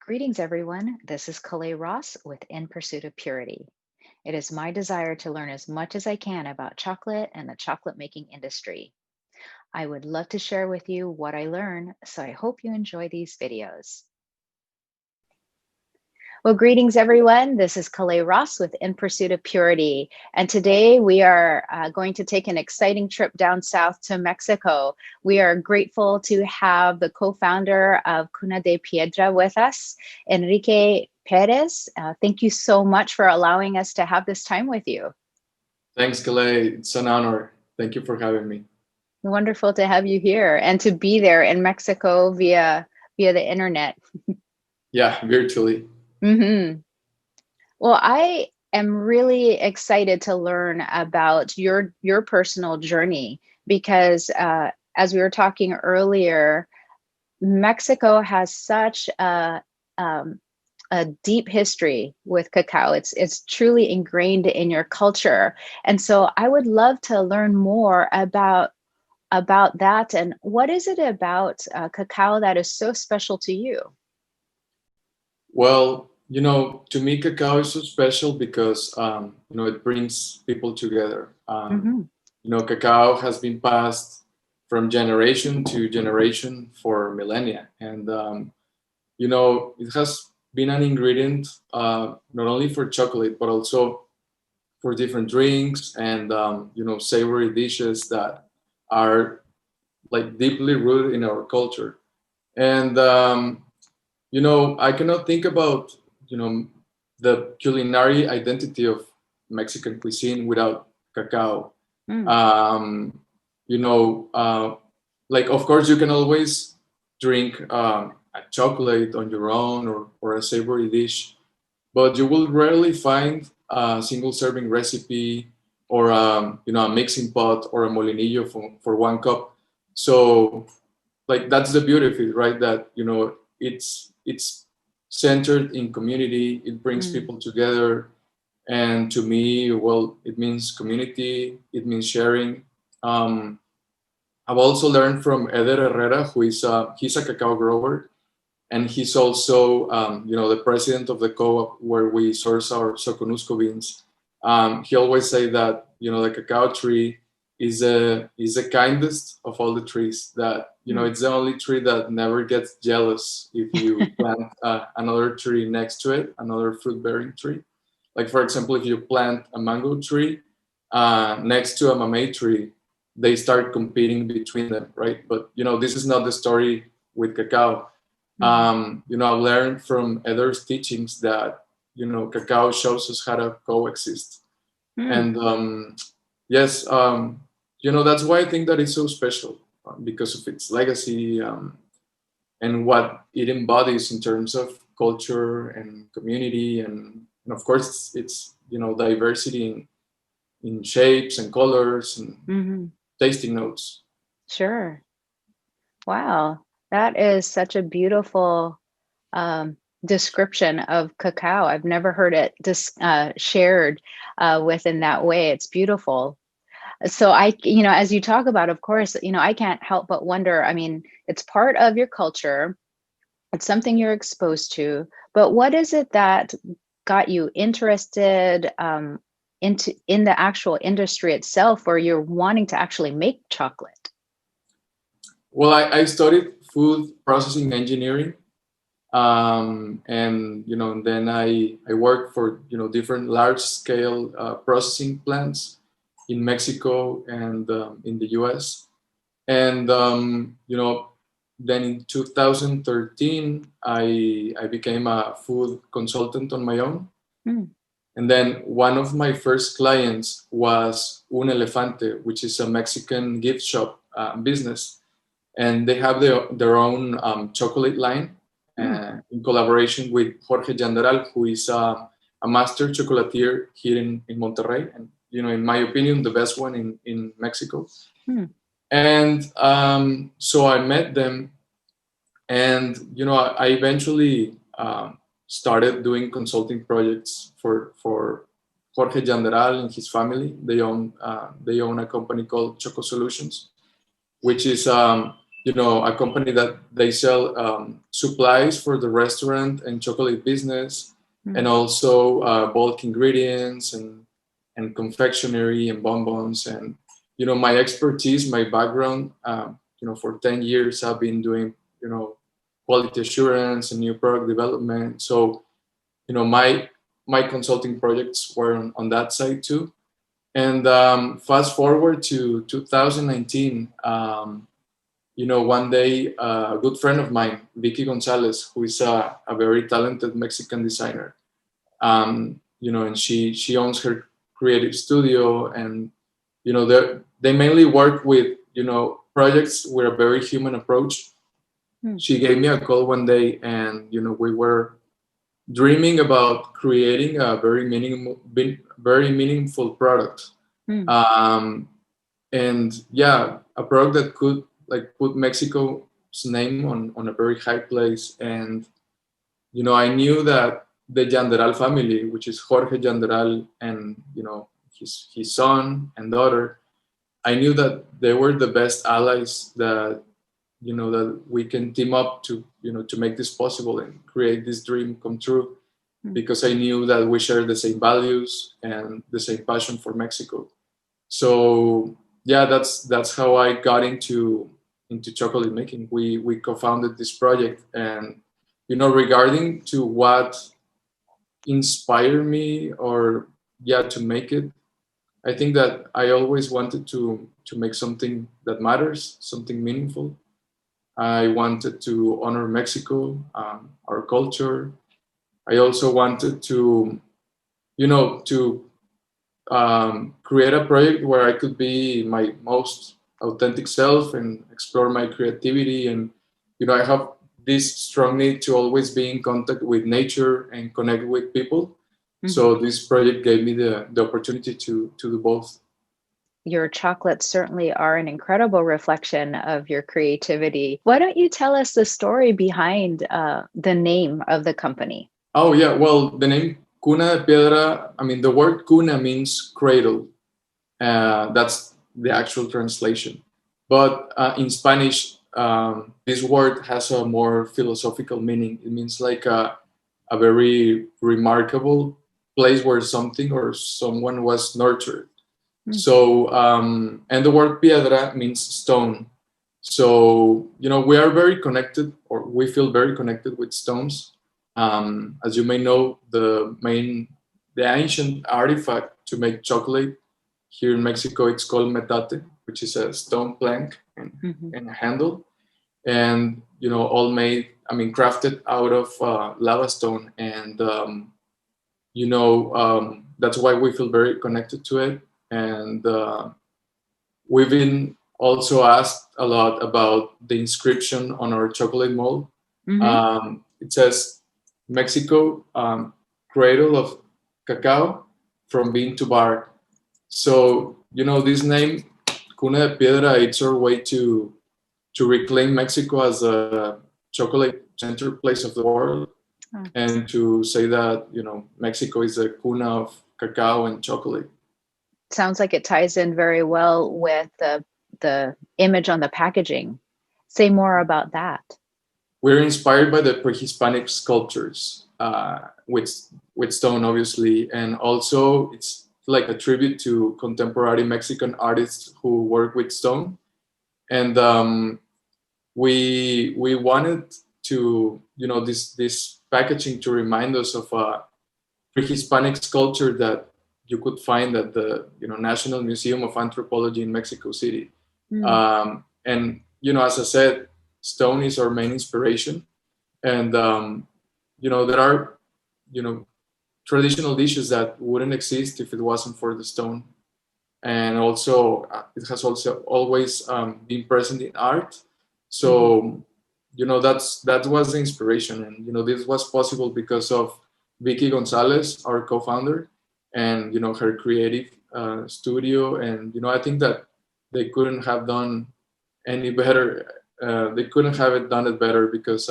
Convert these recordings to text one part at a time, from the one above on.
Greetings, everyone. This is Kalei Ross with In Pursuit of Purity. It is my desire to learn as much as I can about chocolate and the chocolate making industry. I would love to share with you what I learn, so I hope you enjoy these videos. Well, greetings, everyone. This is Kalei Ross with In Pursuit of Purity. And today we are going to take an exciting trip down south to Mexico. We are grateful to have the co-founder of Cuna de Piedra with us, Enrique Perez. Thank you so much for allowing us to have this time with you. Thanks, Kalei. It's an honor. Thank you for having me. Wonderful to have you here and to be there in Mexico via the internet. Yeah, virtually. Mm-hmm. Well, I am really excited to learn about your personal journey because as we were talking earlier, Mexico has such um, a deep history with cacao. It's truly ingrained in your culture, and so I would love to learn more about that and what is it about cacao that is so special to you? Well, to me, cacao is so special because, it brings people together. Mm-hmm. Cacao has been passed from generation to generation for millennia. And, it has been an ingredient not only for chocolate, but also for different drinks and, savory dishes that are like deeply rooted in our culture. And I cannot think about the culinary identity of Mexican cuisine without cacao. Mm. Um, you know, uh, like of course you can always drink a chocolate on your own or a savory dish, but you will rarely find a single serving recipe or a mixing pot or a molinillo for 1 cup. So like that's the beauty of it, right? That it's centered in community. It brings Mm. people together, and to me, well, it means community. It means sharing. um, I've also learned from Eder Herrera, he's a cacao grower, and he's also the president of the co-op where we source our soconusco beans. He always say that the cacao tree is the kindest of all the trees. That Mm. it's the only tree that never gets jealous if you plant another tree next to it, another fruit bearing tree. Like for example, if you plant a mango tree next to a mamey tree, they start competing between them, right? But this is not the story with cacao. Mm. I've learned from others' teachings that cacao shows us how to coexist, Mm. and yes, that's why I think that it's so special because of its legacy and what it embodies in terms of culture and community, and of course it's diversity in shapes and colors and Mm-hmm. tasting notes. Sure. Wow, that is such a beautiful um, description of cacao. I've never heard it shared with in that way. It's beautiful. So as you talk about, of course, I can't help but wonder. I mean, it's part of your culture. It's something you're exposed to. But what is it that got you interested in the actual industry itself, where you're wanting to actually make chocolate? Well, I studied food processing engineering, and then I worked for different large scale processing plants in Mexico and in the US. And then in 2013 I became a food consultant on my own. Mm. And then one of my first clients was Un Elefante, which is a Mexican gift shop business, and they have their own chocolate line Mm. in collaboration with Jorge Yandaral, who is a master chocolatier here in Monterrey, and in my opinion, the best one in Mexico. Mm. And so I met them, and I eventually started doing consulting projects for Jorge Yandaral and his family. They own a company called Choco Solutions, which is a company that they sell supplies for the restaurant and chocolate business, and also bulk ingredients and confectionery and bonbons. And my expertise, my background, for 10 years I've been doing quality assurance and new product development. So my consulting projects were on that side too. And fast forward to 2019. One day, a good friend of mine, Vicky Gonzalez, who is a very talented Mexican designer, and she owns her creative studio, and they mainly work with projects with a very human approach. She gave me a call one day, and we were dreaming about creating a very meaningful product. And yeah, a product that could like put Mexico's name on a very high place. And I knew that the Yanderal family, which is Jorge Yanderal and his son and daughter, I knew that they were the best allies that that we can team up to to make this possible and create this dream come true, because I knew that we share the same values and the same passion for Mexico. So yeah, that's how I got into chocolate making. We co-founded this project, and regarding to what inspired me, or yeah, to make it, I think that I always wanted to make something that matters, something meaningful. I wanted to honor Mexico, our culture. I also wanted to to create a project where I could be my most authentic self and explore my creativity. And I have this strong need to always be in contact with nature and connect with people. So this project gave me the opportunity to do both. Your chocolates certainly are an incredible reflection of your creativity. Why don't you tell us the story behind the name of the company? Oh yeah, well, the name Cuna de Piedra, I mean, the word cuna means cradle. That's the actual translation. But in Spanish, this word has a more philosophical meaning. It means like a very remarkable place where something or someone was nurtured. So, and the word piedra means stone. So, we are very connected, or we feel very connected with stones. As you may know, the ancient artifact to make chocolate here in Mexico, it's called metate, which is a stone plank and a handle, and all made, I mean, crafted out of lava stone, and that's why we feel very connected to it. And we've been also asked a lot about the inscription on our chocolate mold. It says Mexico, cradle of cacao, from bean to bar. So this name Cuna de Piedra, it's our way to reclaim Mexico as a chocolate center place of the world, and to say that Mexico is a cuna of cacao and chocolate. Sounds like it ties in very well with the image on the packaging. Say more about that. We're inspired by the pre-Hispanic sculptures with stone, obviously, and also it's like a tribute to contemporary Mexican artists who work with stone. And we wanted to this packaging to remind us of a pre-Hispanic sculpture that you could find at the National Museum of Anthropology in Mexico City. And as I said, stone is our main inspiration, and there are traditional dishes that wouldn't exist if it wasn't for the stone. And also it has also always been present in art. So that was the inspiration, and this was possible because of Vicky Gonzalez, our co-founder, and her creative studio. And I think that they couldn't have done any better. They couldn't have done it better, because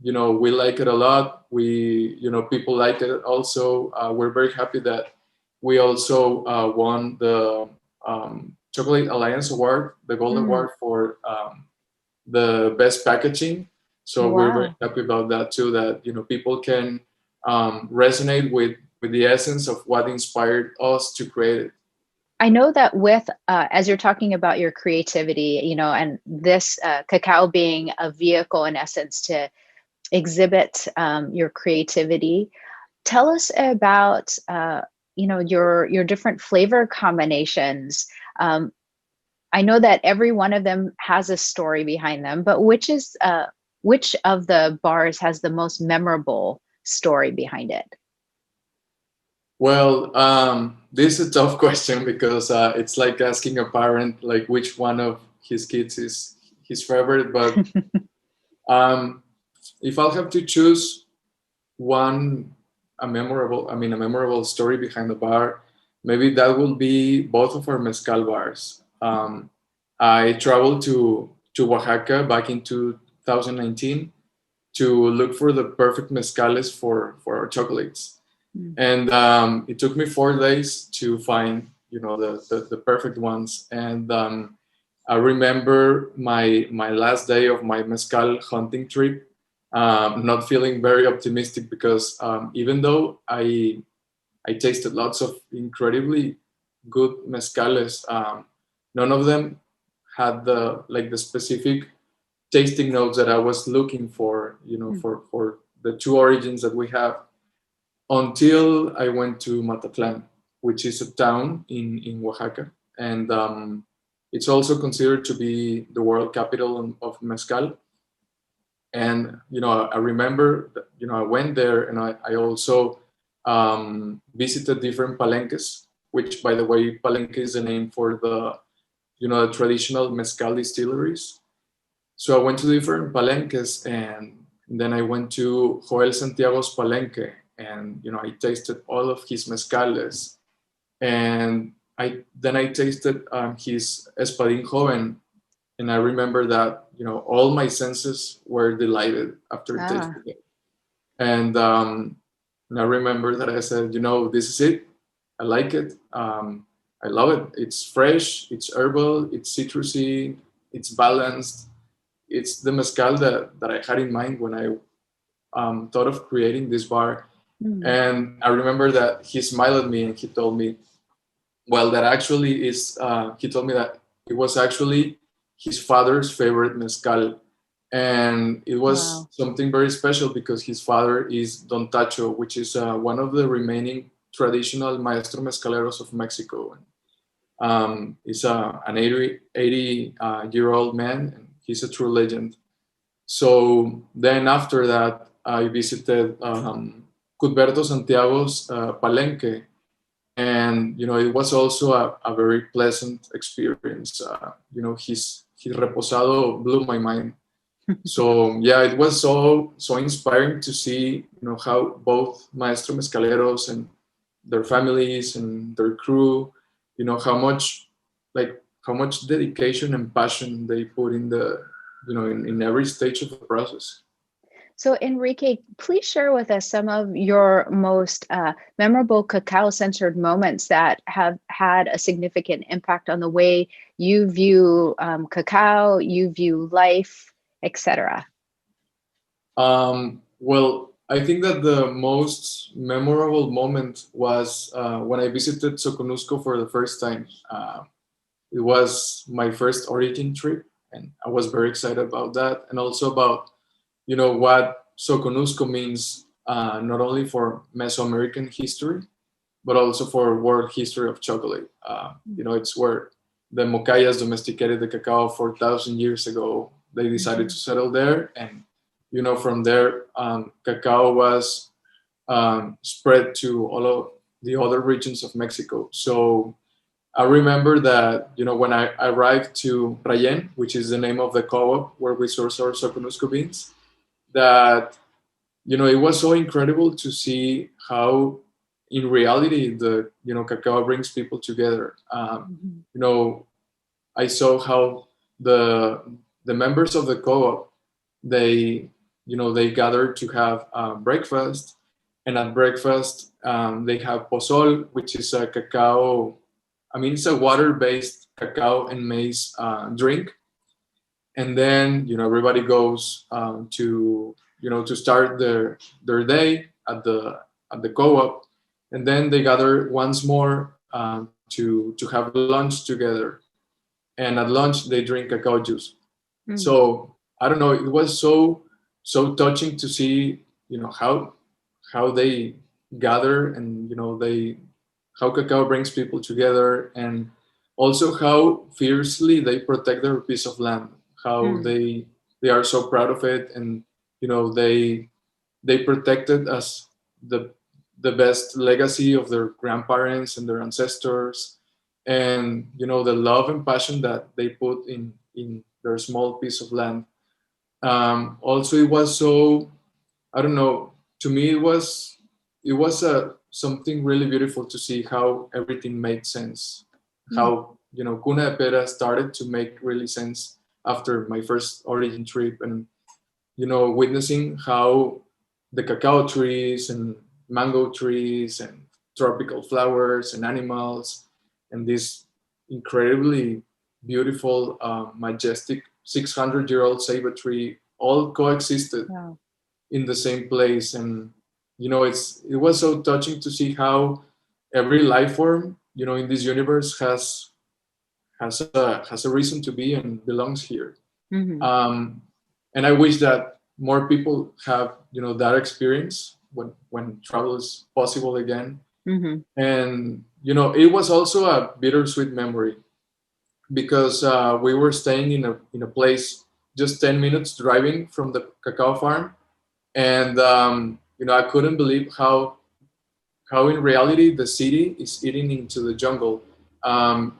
we like it a lot. We people like it also. We're very happy that we also won the Chocolate Alliance Award, the Gold Award, for the best packaging. So we're very Wow. happy about that too. That people can resonate with the essence of what inspired us to create it. I know that with, as you're talking about your creativity, and this cacao being a vehicle in essence to exhibit your creativity, tell us about, your different flavor combinations. Um, I know that every one of them has a story behind them, but which of the bars has the most memorable story behind it? Well, this is a tough question because it's like asking a parent like which one of his kids is his favorite. But um, if I'll have to choose one, a memorable story behind the bar, maybe that will be both of our mezcal bars. I traveled to Oaxaca back in 2019 to look for the perfect mezcales for our chocolates, Mm. and it took me 4 days to find the perfect ones. And I remember my last day of my mezcal hunting trip, not feeling very optimistic because even though I tasted lots of incredibly good mezcales, none of them had the specific tasting notes that I was looking for, Mm. for the two origins that we have, until I went to Matatlan, which is a town in Oaxaca. And it's also considered to be the world capital of mezcal. And I remember that, I went there, and I also visited different palenques, which, by the way, palenque is the name for the traditional mezcal distilleries. So I went to different palenques, and then I went to Joel Santiago's palenque, and I tasted all of his mezcales, and I tasted his Espadín Joven, and I remember that all my senses were delighted after Ah. tasting it, and and I remember that I said, this is it. I like it. I love it. It's fresh. It's herbal. It's citrusy. It's balanced. It's the mezcal that I had in mind when I thought of creating this bar. Mm. And I remember that he smiled at me and he told me, well, that actually is, he told me that it was actually his father's favorite mezcal. And it was Wow. something very special because his father is Don Tacho, which is one of the remaining traditional maestro mezcaleros of Mexico. He's an 80-year-old man, and he's a true legend. So then after that, I visited Cudberto Santiago's Palenque, and it was also a very pleasant experience. His reposado blew my mind. So yeah, it was so inspiring to see how both maestro mezcaleros and their families and their crew, how much dedication and passion they put in in every stage of the process. So, Enrique, please share with us some of your most memorable cacao centered moments that have had a significant impact on the way you view cacao, you view life, etc. Well, I think that the most memorable moment was when I visited Soconusco for the first time. It was my first origin trip, and I was very excited about that, and also about what Soconusco means, not only for Mesoamerican history but also for world history of chocolate. It's where the Mocayas domesticated the cacao 4,000 years ago. They decided Mhm. to settle there, and from there, cacao was spread to all of the other regions of Mexico. So I remember that when I arrived to Rayen, which is the name of the co-op where we source our Soconusco beans, that it was so incredible to see how in reality the cacao brings people together. Mhm. You know, I saw how the the members of the co-op, they they gather to have breakfast, and at breakfast they have pozol, which is a cacao. I mean, it's a water-based cacao and maize drink, and then everybody goes to start their day at the co-op, and then they gather once more to have lunch together, and at lunch they drink cacao juice. Mm, So I don't know, it was so touching to see how they gather, and they how cacao brings people together, and also how fiercely they protect their piece of land, how mm, they are so proud of it, and they protect it as the the best legacy of their grandparents and their ancestors, and the love and passion that they put in their small piece of land. Also, it was so, I don't know. To me, it was something really beautiful to see how everything made sense. mm, How Cuna de Piedra started to make really sense after my first origin trip, and witnessing how the cacao trees and mango trees and tropical flowers and animals and this incredibly beautiful, majestic 600-year-old ceiba tree all coexisted wow. in the same place. And it was so touching to see how every life form in this universe has a reason to be and belongs here. Hmm. Um, and I wish that more people have that experience when travel is possible again. Hmm. And it was also a bittersweet memory, because we were staying in a place just 10 minutes driving from the cacao farm, and I couldn't believe how in reality the city is eating into the jungle.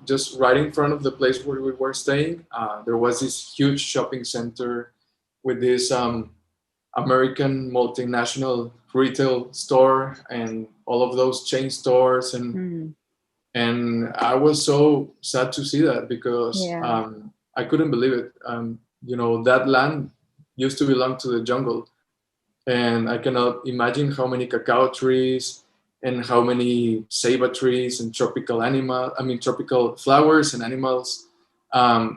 Just right in front of the place where we were staying, there was this huge shopping center with this American multinational retail store and all of those chain stores, and Mm, and I was so sad to see that, because yeah. I couldn't believe it. That land used to belong to the jungle, and I cannot imagine how many cacao trees and how many ceiba trees and tropical flowers and animals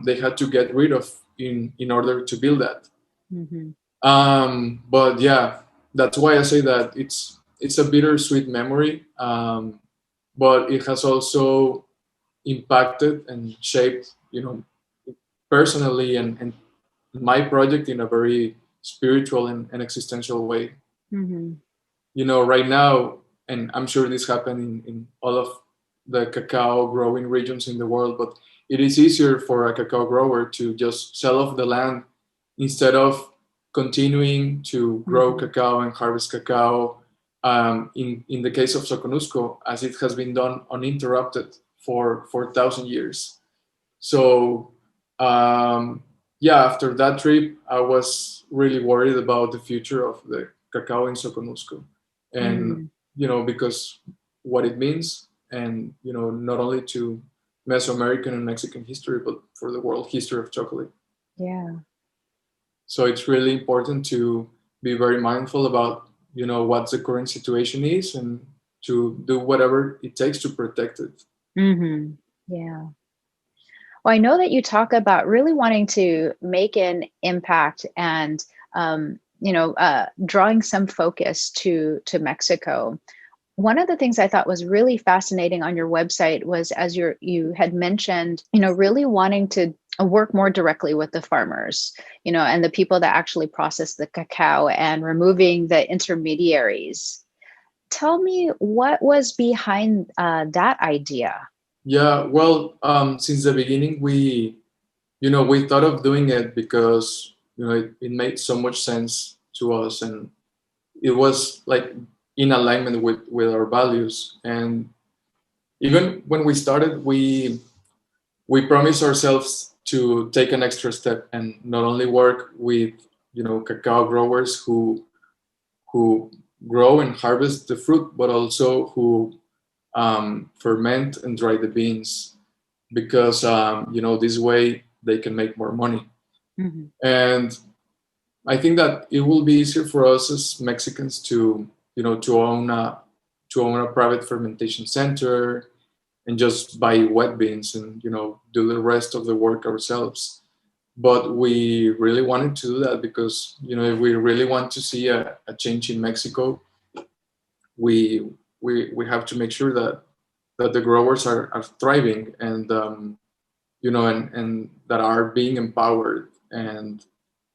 they had to get rid of in order to build that. Hmm. But yeah, that's why I say that it's a bittersweet memory, but it has also impacted and shaped, personally, and my project in a very spiritual and existential way. Hmm. Right now, and I'm sure this happened in all of the cacao growing regions in the world, but it is easier for a cacao grower to just sell off the land instead of continuing to grow Hmm. cacao and harvest cacao, in the case of Soconusco, as it has been done uninterrupted for 4,000 years. So, um, yeah, after that trip, I was really worried about the future of the cacao in Soconusco, and Mm, because what it means, and not only to Mesoamerican and Mexican history, but for the world history of chocolate. yeah. So it's really important to be very mindful about what the current situation is, and to do whatever it takes to protect it. Hmm. Yeah. Well, I know that you talk about really wanting to make an impact and, drawing some focus to Mexico. One of the things I thought was really fascinating on your website was, as you had mentioned, really wanting to work more directly with the farmers, and the people that actually process the cacao, and removing the intermediaries. Tell me what was behind that idea. Yeah, well, since the beginning, we thought of doing it because it made so much sense to us, and it was like in alignment with our values. And even when we started, we promised ourselves to take an extra step and not only work with cacao growers who grow and harvest the fruit, but also who ferment and dry the beans, because this way they can make more money. Hmm. And I think that it will be easier for us as Mexicans to to own a private fermentation center and just buy wet beans and do the rest of the work ourselves. but we really wanted to do that because, you know, if we really want to see a change in Mexico, we we have to make sure that the growers are thriving, and you know, and that are being empowered. And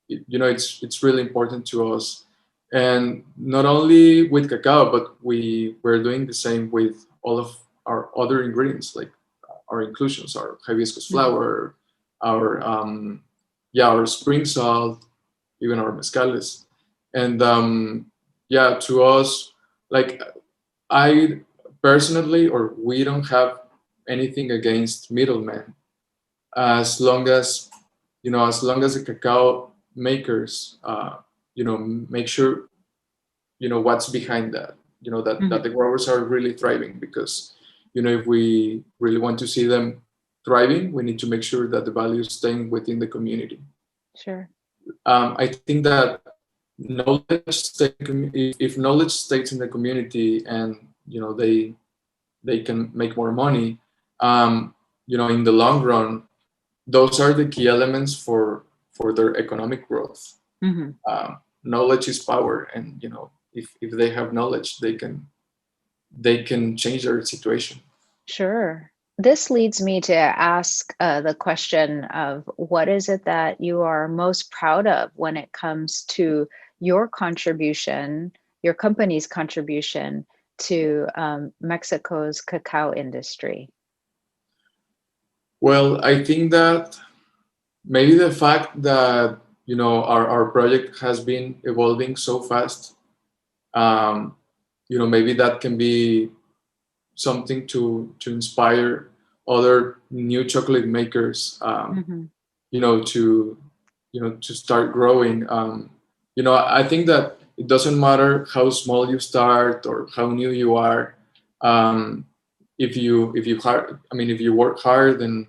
you know, it's really important to us, and not only with cacao, but we're doing the same with all of our other ingredients, like our inclusions, our hibiscus Mhm. flower, our yeah, our spring salt, even our mezcales. And yeah, to us, like, I personally, or we don't have anything against middlemen, as long as, you know, as long as the cacao makers, you know, make sure, you know, what's behind that, you know, that Mhm. the growers are really thriving. Because, you know, if we really want to see them thriving, we need to make sure that the value is staying within the community. Sure. I think that knowledge if knowledge stays in the community, and you know, they can make more money, you know, in the long run, those are the key elements for their economic growth. Mhm. Knowledge is power, and you know, if they have knowledge, they can change their situation. Sure. This leads me to ask the question of what is it that you are most proud of when it comes to your contribution, your company's contribution to Mexico's cacao industry? Well, I think that maybe the fact that, you know, our project has been evolving so fast, um, you know, maybe that can be something to inspire other new chocolate makers, Hmm. you know, to, you know, to start growing. You know, I think that it doesn't matter how small you start or how new you are. um, if you work hard and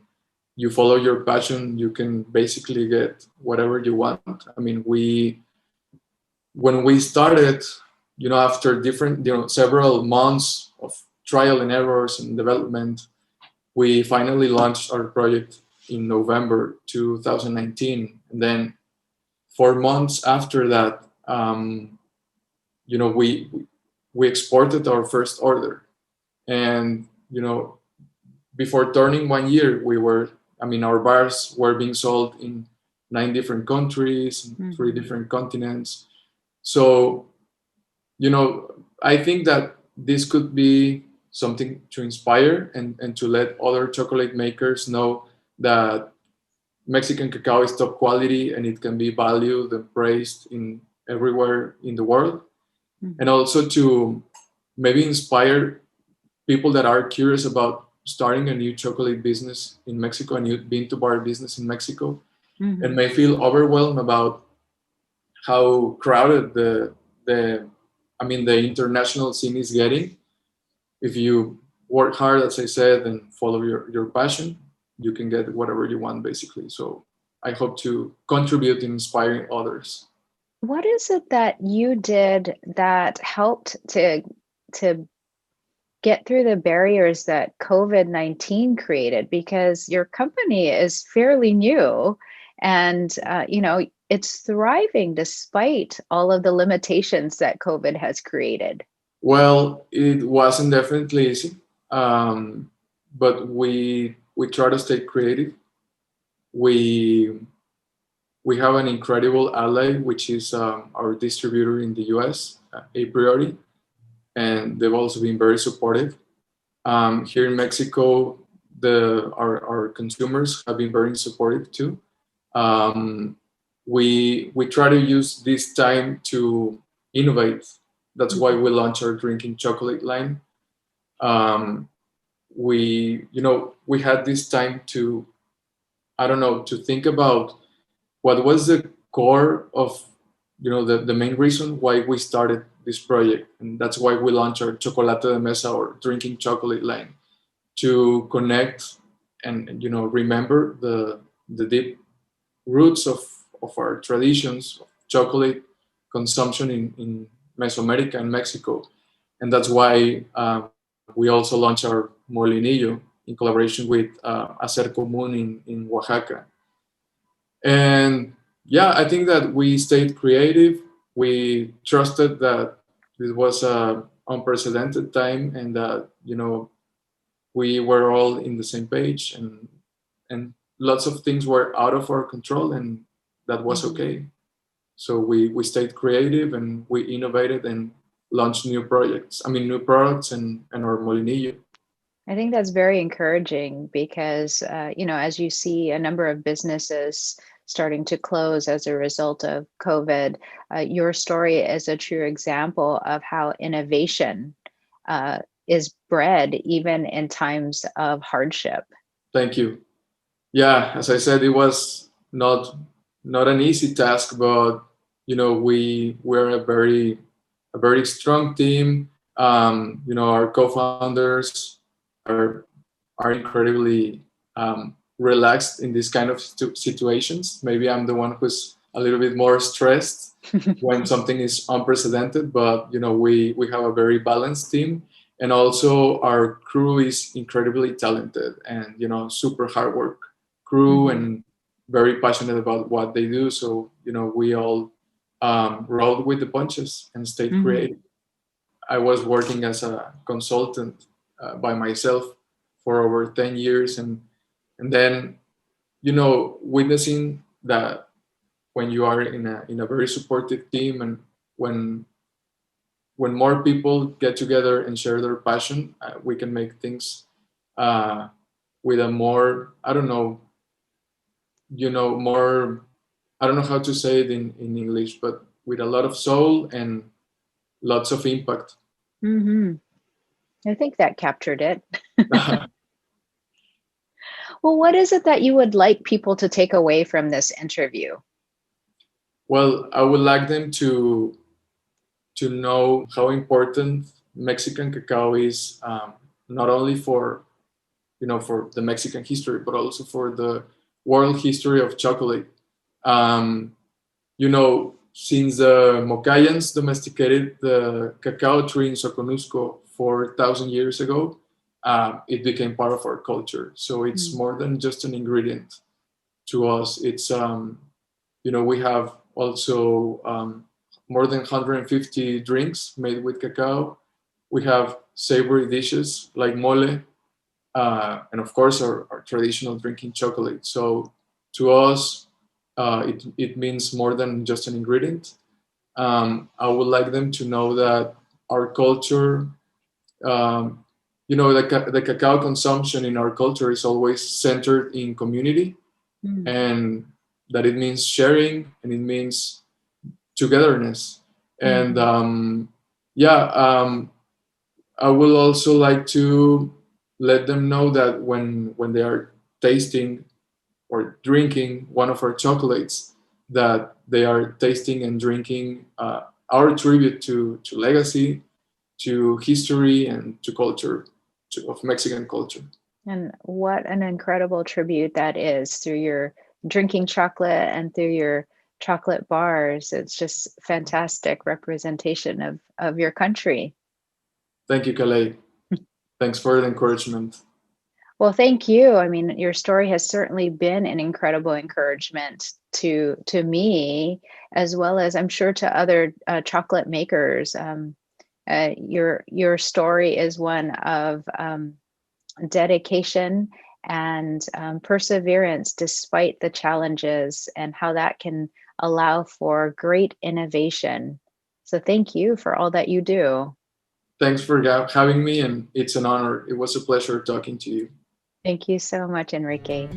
you follow your passion, you can basically get whatever you want. I mean, we when we started, you know, after different, you know, several months of trial and errors and development, we finally launched our project in November 2019. And then 4 months after that, you know, we exported our first order. And, you know, before turning 1 year, I mean, our bars were being sold in 9 different countries, in three Hmm. different continents. So, you know, I think that this could be something to inspire, and to let other chocolate makers know that Mexican cacao is top quality and it can be valued and praised in everywhere in the world. And Hmm. also to maybe inspire people that are curious about starting a new chocolate business in Mexico, a new bean to bar business in Mexico, and Hmm. may feel overwhelmed about how crowded the I mean, the international scene is getting. If you work hard, as I said, and follow your passion, you can get whatever you want, basically. So I hope to contribute in inspiring others. What is it that you did that helped to get through the barriers that COVID-19 created? Because your company is fairly new and it's thriving despite all of the limitations that COVID has created. Well, it wasn't definitely easy, but we try to stay creative. We we have an incredible ally, which is our distributor in the US, a priori, and they've also been very supportive. Here in Mexico, our consumers have been very supportive too. Um, we try to use this time to innovate. That's why Mhm. we launched our drinking chocolate line. Um, we, you know, we had this time to, I don't know, to think about what was the core of, you know, the main reason why we started this project, and that's why we launched our chocolate de mesa, or drinking chocolate line, to connect and, you know, remember the deep roots of our traditions of chocolate consumption in Mesoamerica and Mexico. And that's why we also launched our molinillo in collaboration with Acer Común in Oaxaca. And yeah, I think that we stayed creative. We trusted that it was a unprecedented time, and that we were all in the same page, and lots of things were out of our control, and that was Mhm. okay. So we stayed creative, and we innovated and launched new projects. I mean, new products, and our molinillo. I think that's very encouraging because, as you see a number of businesses starting to close as a result of COVID, your story is a true example of how innovation uh, is bred even in times of hardship. Thank you. Yeah, as I said, it was not an easy task, but we were a very strong team. Our co-founders are are incredibly relaxed in these kind of situations. Maybe I'm the one who's a little bit more stressed when something is unprecedented, but we have a very balanced team, and also our crew is incredibly talented and super hard work crew, Mhm. and very passionate about what they do. So we all rolled with the punches and stayed Mhm. creative. I was working as a consultant by myself for over 10 years, and then witnessing that when you are in a very supportive team, and when when more people get together and share their passion, we can make things uh, with a more, I don't know, more, I don't know how to say it in English, but with a lot of soul and lots of impact. Mhm. I think that captured it. Well, what is it that you would like people to take away from this interview? Well, I would like them to know how important Mexican cacao is, not only for the Mexican history, but also for the world history of chocolate. Um, since the Mocayans domesticated the cacao tree in Soconusco 4,000 years ago, it became part of our culture. So it's Mm. more than just an ingredient to us. It's we have also more than 150 drinks made with cacao. We have savory dishes like mole, and of course our traditional drinking chocolate. So to us, it means more than just an ingredient. I would like them to know that our culture, um, the cacao consumption in our culture is always centered in community, Mm. and that it means sharing, and it means togetherness. And Mhm. yeah, I will also like to let them know that when they are tasting or drinking one of our chocolates, that they are tasting and drinking our tribute to legacy, to history, and to culture, of Mexican culture. And what an incredible tribute that is through your drinking chocolate and through your chocolate bars. It's just fantastic representation of your country. Thank you, Calais. Thanks for the encouragement. Well, thank you. I mean, your story has certainly been an incredible encouragement to me, as well as I'm sure to other chocolate makers. Your story is one of dedication and perseverance despite the challenges, and how that can allow for great innovation. So, thank you for all that you do. Thanks for having me, and it's an honor. It was a pleasure talking to you. Thank you so much, Enrique.